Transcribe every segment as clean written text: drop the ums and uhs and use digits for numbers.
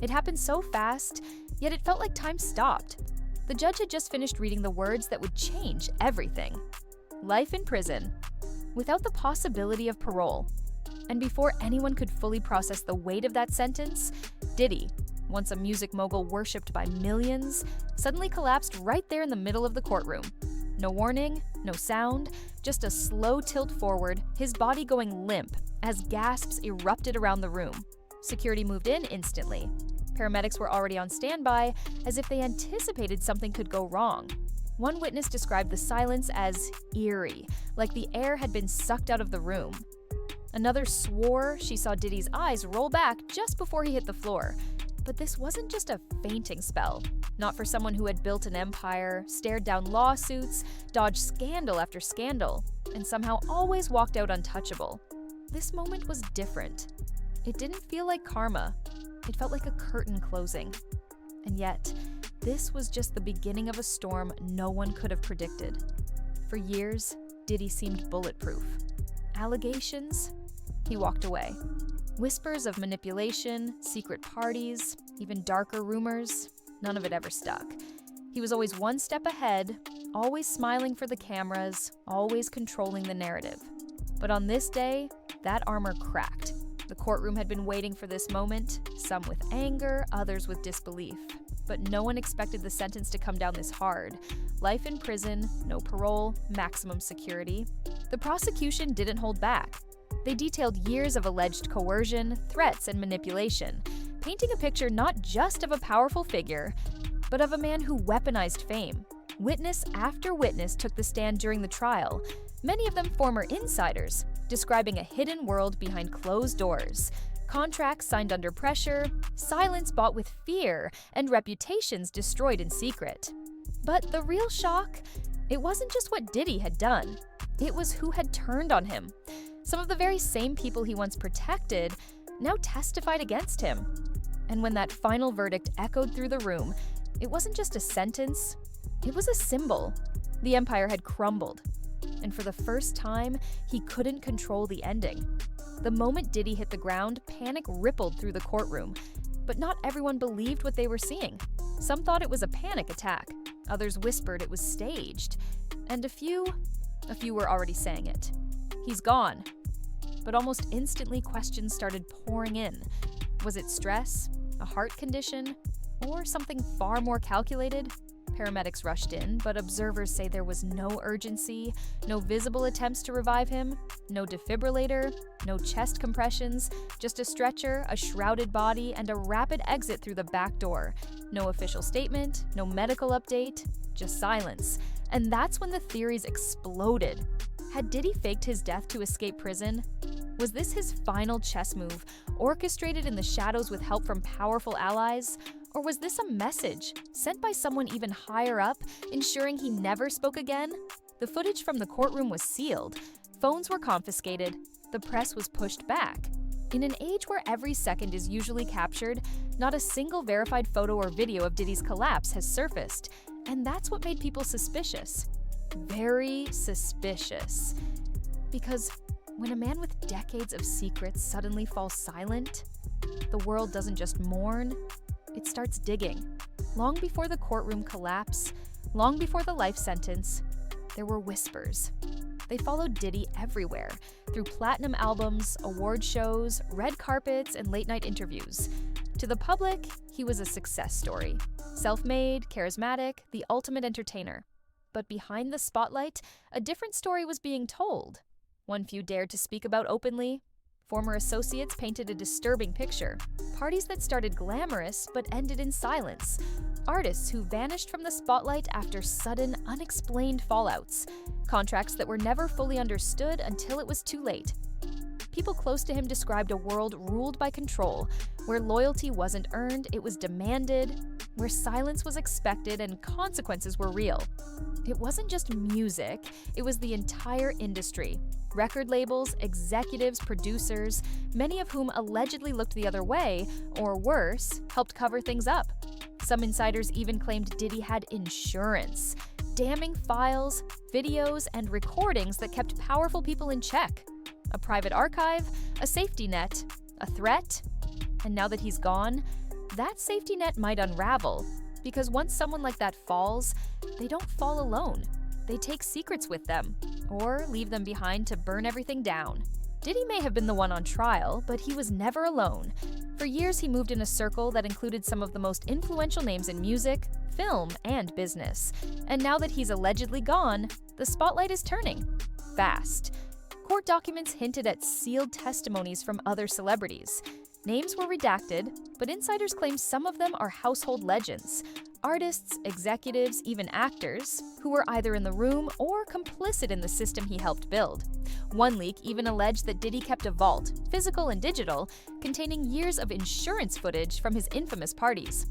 It happened so fast, yet it felt like time stopped. The judge had just finished reading the words that would change everything. Life in prison, without the possibility of parole. And before anyone could fully process the weight of that sentence, Diddy, once a music mogul worshipped by millions, suddenly collapsed right there in the middle of the courtroom. No warning, no sound, just a slow tilt forward, his body going limp as gasps erupted around the room. Security moved in instantly. Paramedics were already on standby, as if they anticipated something could go wrong. One witness described the silence as eerie, like the air had been sucked out of the room. Another swore she saw Diddy's eyes roll back just before he hit the floor. But this wasn't just a fainting spell. Not for someone who had built an empire, stared down lawsuits, dodged scandal after scandal, and somehow always walked out untouchable. This moment was different. It didn't feel like karma. It felt like a curtain closing. And yet, this was just the beginning of a storm no one could have predicted. For years, Diddy seemed bulletproof. Allegations? He walked away. Whispers of manipulation, secret parties, even darker rumors, none of it ever stuck. He was always one step ahead, always smiling for the cameras, always controlling the narrative. But on this day, that armor cracked. The courtroom had been waiting for this moment, some with anger, others with disbelief. But no one expected the sentence to come down this hard. Life in prison, no parole, maximum security. The prosecution didn't hold back. They detailed years of alleged coercion, threats, and manipulation, painting a picture not just of a powerful figure, but of a man who weaponized fame. Witness after witness took the stand during the trial, many of them former insiders, describing a hidden world behind closed doors, contracts signed under pressure, silence bought with fear, and reputations destroyed in secret. But the real shock? It wasn't just what Diddy had done. It was who had turned on him. Some of the very same people he once protected now testified against him. And when that final verdict echoed through the room, it wasn't just a sentence, it was a symbol. The empire had crumbled. And for the first time, he couldn't control the ending. The moment Diddy hit the ground, panic rippled through the courtroom. But not everyone believed what they were seeing. Some thought it was a panic attack. Others whispered it was staged. And a few were already saying it. He's gone. But almost instantly, questions started pouring in. Was it stress, a heart condition, or something far more calculated? Paramedics rushed in, but observers say there was no urgency, no visible attempts to revive him, no defibrillator, no chest compressions, just a stretcher, a shrouded body, and a rapid exit through the back door. No official statement, no medical update, just silence. And that's when the theories exploded. Had Diddy faked his death to escape prison? Was this his final chess move, orchestrated in the shadows with help from powerful allies? Or was this a message, sent by someone even higher up, ensuring he never spoke again? The footage from the courtroom was sealed. Phones were confiscated. The press was pushed back. In an age where every second is usually captured, not a single verified photo or video of Diddy's collapse has surfaced. And that's what made people suspicious. Very suspicious. Because when a man with decades of secrets suddenly falls silent, the world doesn't just mourn, it starts digging. Long before the courtroom collapse, long before the life sentence, there were whispers. They followed Diddy everywhere, through platinum albums, award shows, red carpets, and late-night interviews. To the public, he was a success story. Self-made, charismatic, the ultimate entertainer. But behind the spotlight, a different story was being told. One few dared to speak about openly. Former associates painted a disturbing picture. Parties that started glamorous but ended in silence. Artists who vanished from the spotlight after sudden, unexplained fallouts. Contracts that were never fully understood until it was too late. People close to him described a world ruled by control, where loyalty wasn't earned, it was demanded, where silence was expected and consequences were real. It wasn't just music, it was the entire industry. Record labels, executives, producers, many of whom allegedly looked the other way, or worse, helped cover things up. Some insiders even claimed Diddy had insurance, damning files, videos, and recordings that kept powerful people in check. A private archive, a safety net, a threat. And now that he's gone, that safety net might unravel, because once someone like that falls, they don't fall alone. They take secrets with them, or leave them behind to burn everything down. Diddy may have been the one on trial, but he was never alone. For years, he moved in a circle that included some of the most influential names in music, film, and business. And now that he's allegedly gone, the spotlight is turning. Fast. Court documents hinted at sealed testimonies from other celebrities. Names were redacted, but insiders claim some of them are household legends. Artists, executives, even actors, who were either in the room or complicit in the system he helped build. One leak even alleged that Diddy kept a vault, physical and digital, containing years of insurance footage from his infamous parties.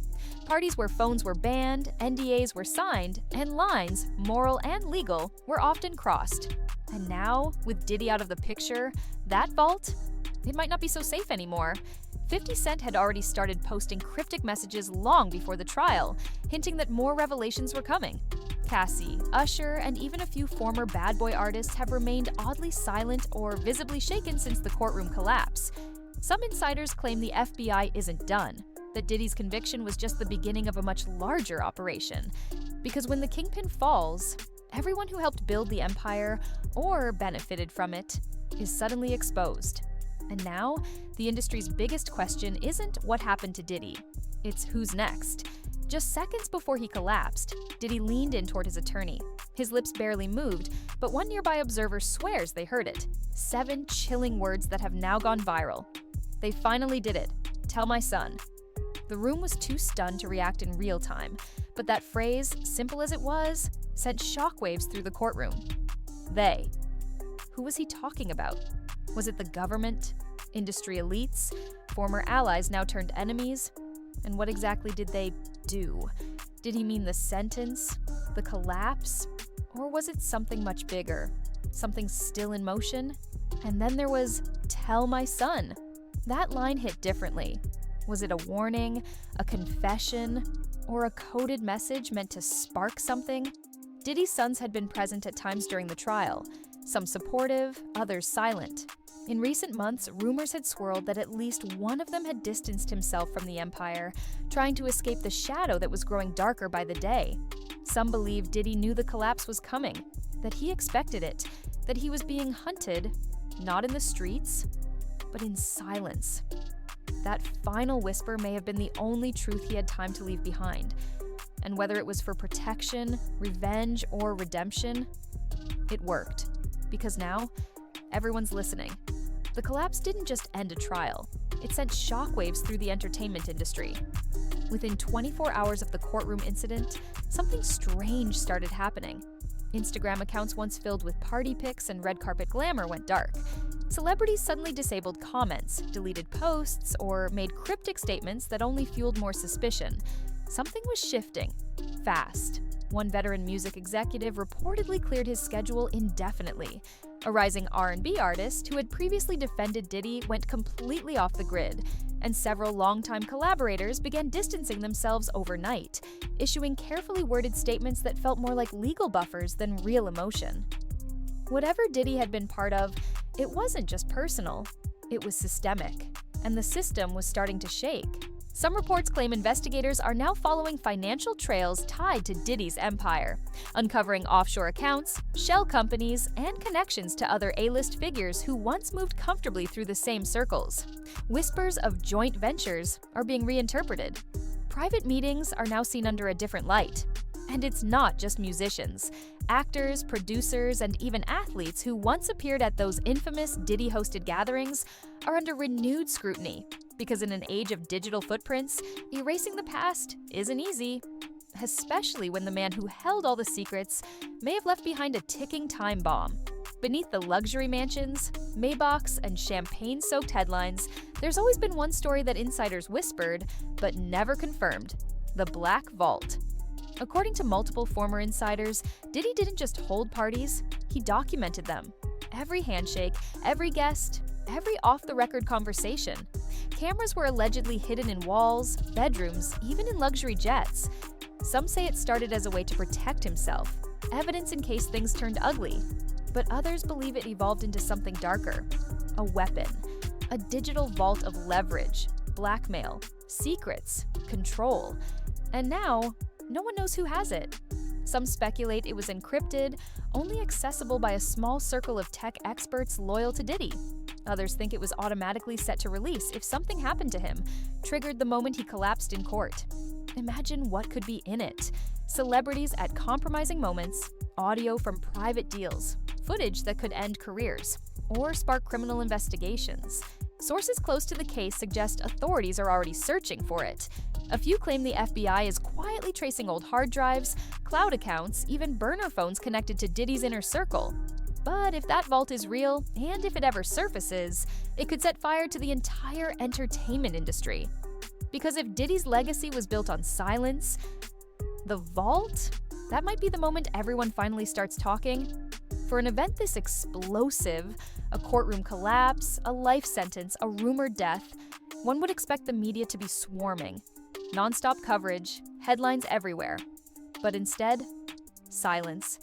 Parties where phones were banned, NDAs were signed, and lines, moral and legal, were often crossed. And now, with Diddy out of the picture, that vault, it might not be so safe anymore. 50 Cent had already started posting cryptic messages long before the trial, hinting that more revelations were coming. Cassie, Usher, and even a few former bad boy artists have remained oddly silent or visibly shaken since the courtroom collapse. Some insiders claim the FBI isn't done, that Diddy's conviction was just the beginning of a much larger operation. Because when the kingpin falls, everyone who helped build the empire, or benefited from it, is suddenly exposed. And now, the industry's biggest question isn't what happened to Diddy, it's who's next. Just seconds before he collapsed, Diddy leaned in toward his attorney. His lips barely moved, but one nearby observer swears they heard it. 7 chilling words that have now gone viral. They finally did it. Tell my son. The room was too stunned to react in real time, but that phrase, simple as it was, sent shockwaves through the courtroom. They. Who was he talking about? Was it the government? Industry elites? Former allies now turned enemies? And what exactly did they do? Did he mean the sentence? The collapse? Or was it something much bigger? Something still in motion? And then there was, "Tell my son." That line hit differently. Was it a warning, a confession, or a coded message meant to spark something? Diddy's sons had been present at times during the trial, some supportive, others silent. In recent months, rumors had swirled that at least one of them had distanced himself from the empire, trying to escape the shadow that was growing darker by the day. Some believe Diddy knew the collapse was coming, that he expected it, that he was being hunted, not in the streets, but in silence. That final whisper may have been the only truth he had time to leave behind. And whether it was for protection, revenge, or redemption, it worked. Because now, everyone's listening. The collapse didn't just end a trial. It sent shockwaves through the entertainment industry. Within 24 hours of the courtroom incident, something strange started happening. Instagram accounts once filled with party pics and red carpet glamour went dark. Celebrities suddenly disabled comments, deleted posts, or made cryptic statements that only fueled more suspicion. Something was shifting. Fast. One veteran music executive reportedly cleared his schedule indefinitely. A rising R&B artist who had previously defended Diddy went completely off the grid, and several longtime collaborators began distancing themselves overnight, issuing carefully worded statements that felt more like legal buffers than real emotion. Whatever Diddy had been part of, it wasn't just personal, it was systemic, and the system was starting to shake. Some reports claim investigators are now following financial trails tied to Diddy's empire, uncovering offshore accounts, shell companies, and connections to other A-list figures who once moved comfortably through the same circles. Whispers of joint ventures are being reinterpreted. Private meetings are now seen under a different light. And it's not just musicians. Actors, producers, and even athletes who once appeared at those infamous Diddy-hosted gatherings are under renewed scrutiny. Because in an age of digital footprints, erasing the past isn't easy, especially when the man who held all the secrets may have left behind a ticking time bomb. Beneath the luxury mansions, Maybachs, and champagne-soaked headlines, there's always been one story that insiders whispered, but never confirmed: the Black Vault. According to multiple former insiders, Diddy didn't just hold parties, he documented them. Every handshake, every guest, every off-the-record conversation. Cameras were allegedly hidden in walls, bedrooms, even in luxury jets. Some say it started as a way to protect himself, evidence in case things turned ugly. But others believe it evolved into something darker: a weapon, a digital vault of leverage, blackmail, secrets, control. And now, no one knows who has it. Some speculate it was encrypted, only accessible by a small circle of tech experts loyal to Diddy. Others think it was automatically set to release if something happened to him, triggered the moment he collapsed in court. Imagine what could be in it. Celebrities at compromising moments, audio from private deals, footage that could end careers, or spark criminal investigations. Sources close to the case suggest authorities are already searching for it. A few claim the FBI is quietly tracing old hard drives, cloud accounts, even burner phones connected to Diddy's inner circle. But if that vault is real, and if it ever surfaces, it could set fire to the entire entertainment industry. Because if Diddy's legacy was built on silence, the vault? That might be the moment everyone finally starts talking. For an event this explosive, a courtroom collapse, a life sentence, a rumored death, one would expect the media to be swarming. Non-stop coverage, headlines everywhere. But instead, silence.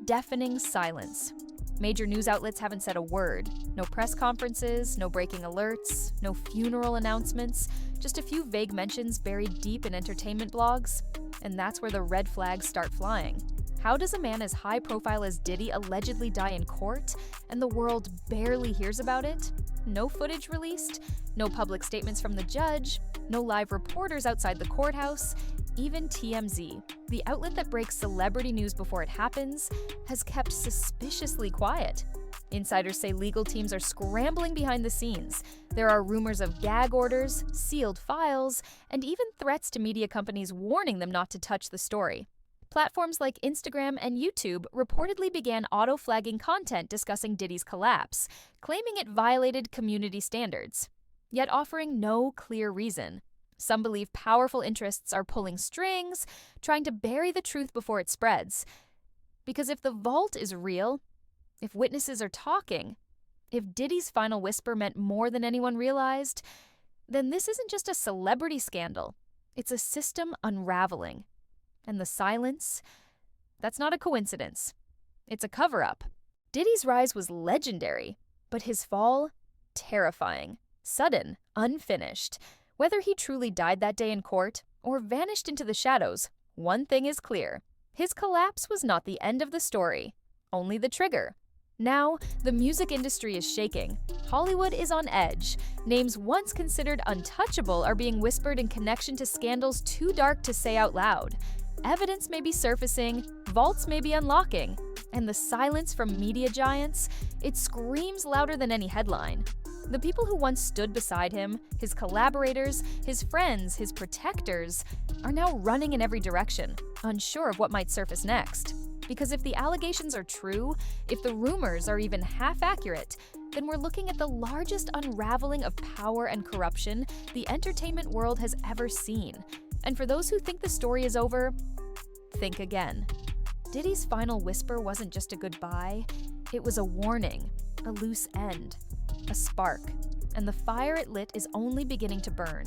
Deafening silence. Major news outlets haven't said a word. No press conferences, no breaking alerts, no funeral announcements, just a few vague mentions buried deep in entertainment blogs. And that's where the red flags start flying. How does a man as high profile as Diddy allegedly die in court, and the world barely hears about it? No footage released, no public statements from the judge, no live reporters outside the courthouse. Even TMZ, the outlet that breaks celebrity news before it happens, has kept suspiciously quiet. Insiders say legal teams are scrambling behind the scenes. There are rumors of gag orders, sealed files, and even threats to media companies warning them not to touch the story. Platforms like Instagram and YouTube reportedly began auto-flagging content discussing Diddy's collapse, claiming it violated community standards, yet offering no clear reason. Some believe powerful interests are pulling strings, trying to bury the truth before it spreads. Because if the vault is real, if witnesses are talking, if Diddy's final whisper meant more than anyone realized, then this isn't just a celebrity scandal. It's a system unraveling. And the silence? That's not a coincidence. It's a cover-up. Diddy's rise was legendary, but his fall? Terrifying. Sudden, unfinished. Whether he truly died that day in court or vanished into the shadows, one thing is clear. His collapse was not the end of the story, only the trigger. Now, the music industry is shaking. Hollywood is on edge. Names once considered untouchable are being whispered in connection to scandals too dark to say out loud. Evidence may be surfacing, vaults may be unlocking, and the silence from media giants, it screams louder than any headline. The people who once stood beside him, his collaborators, his friends, his protectors, are now running in every direction, unsure of what might surface next. Because if the allegations are true, if the rumors are even half accurate, then we're looking at the largest unraveling of power and corruption the entertainment world has ever seen. And for those who think the story is over, think again. Diddy's final whisper wasn't just a goodbye, it was a warning, a loose end, a spark, and the fire it lit is only beginning to burn.